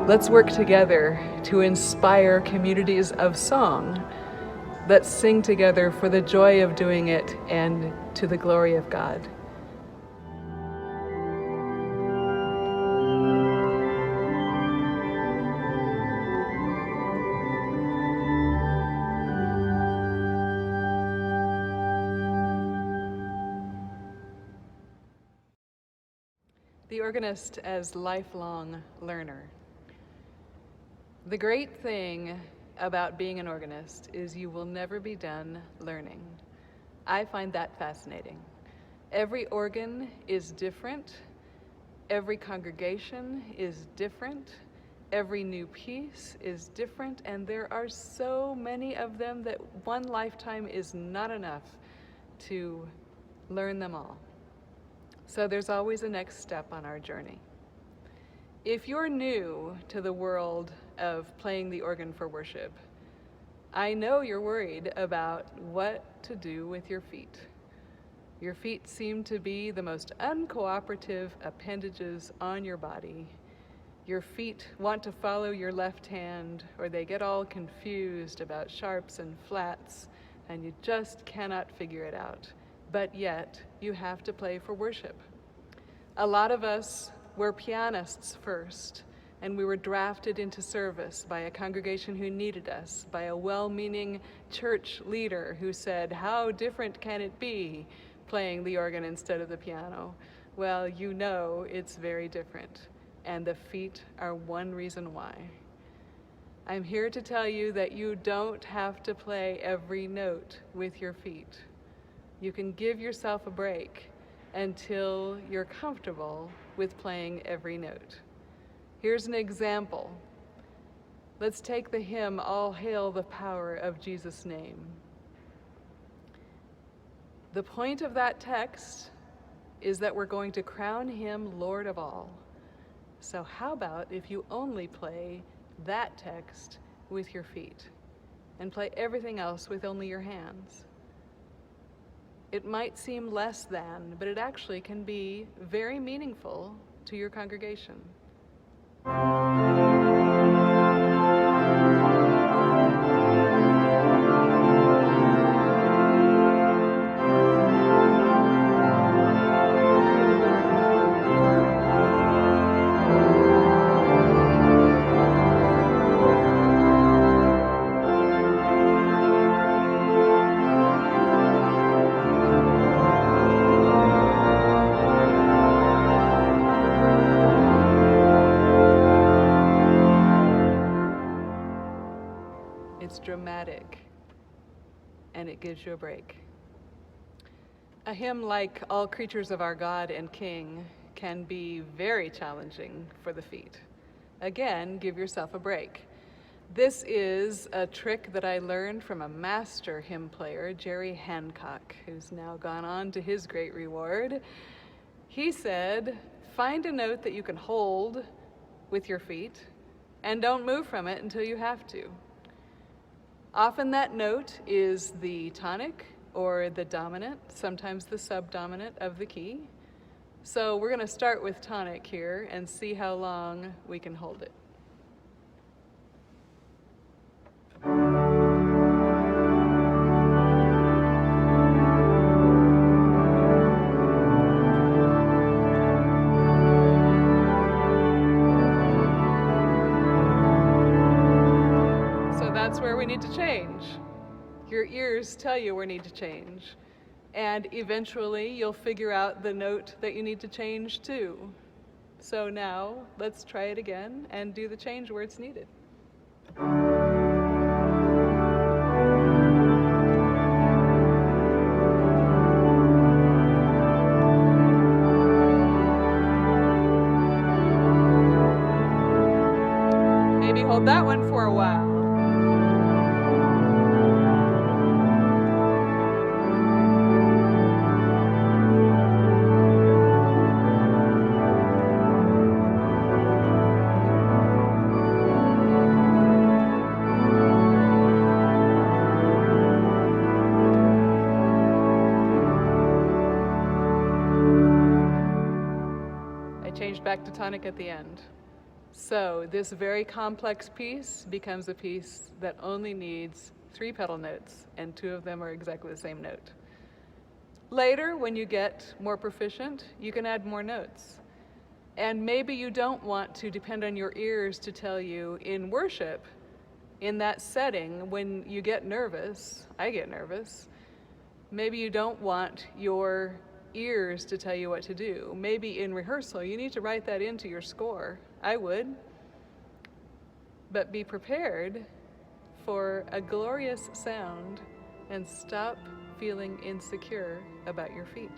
Let's work together to inspire communities of song that sing together for the joy of doing it and to the glory of God. The organist as lifelong learner. The great thing about being an organist is you will never be done learning. I find that fascinating. Every organ is different. Every congregation is different. Every new piece is different, and there are so many of them that one lifetime is not enough to learn them all. So there's always a next step on our journey. If you're new to the world of playing the organ for worship, I know you're worried about what to do with your feet. Your feet seem to be the most uncooperative appendages on your body. Your feet want to follow your left hand, or they get all confused about sharps and flats, and you just cannot figure it out. But yet, you have to play for worship. A lot of us were pianists first, and we were drafted into service by a congregation who needed us, by a well-meaning church leader who said, "How different can it be playing the organ instead of the piano?" Well, you know it's very different, and the feet are one reason why. I'm here to tell you that you don't have to play every note with your feet. You can give yourself a break until you're comfortable with playing every note. Here's an example. Let's take the hymn, "All Hail the Power of Jesus' Name." The point of that text is that we're going to crown him Lord of all. So how about if you only play that text with your feet and play everything else with only your hands? It might seem less than, but it actually can be very meaningful to your congregation. It's dramatic, and it gives you a break. A hymn like "All Creatures of Our God and King" can be very challenging for the feet. Again, give yourself a break. This is a trick that I learned from a master hymn player, Jerry Hancock, who's now gone on to his great reward. He said, find a note that you can hold with your feet and don't move from it until you have to. Often that note is the tonic or the dominant, sometimes the subdominant of the key. So we're going to start with tonic here and see how long we can hold it. That's where we need to change. Your ears tell you we need to change. And eventually you'll figure out the note that you need to change to. So now let's try it again and do the change where it's needed. Maybe hold that one for a while. Back to tonic at the end. So this very complex piece becomes a piece that only needs 3 pedal notes, and 2 of them are exactly the same note. Later, when you get more proficient, you can add more notes. And maybe you don't want to depend on your ears to tell you in worship, in that setting, when you get nervous, I get nervous, maybe you don't want your ears to tell you what to do. Maybe in rehearsal, you need to write that into your score. I would. But be prepared for a glorious sound and stop feeling insecure about your feet.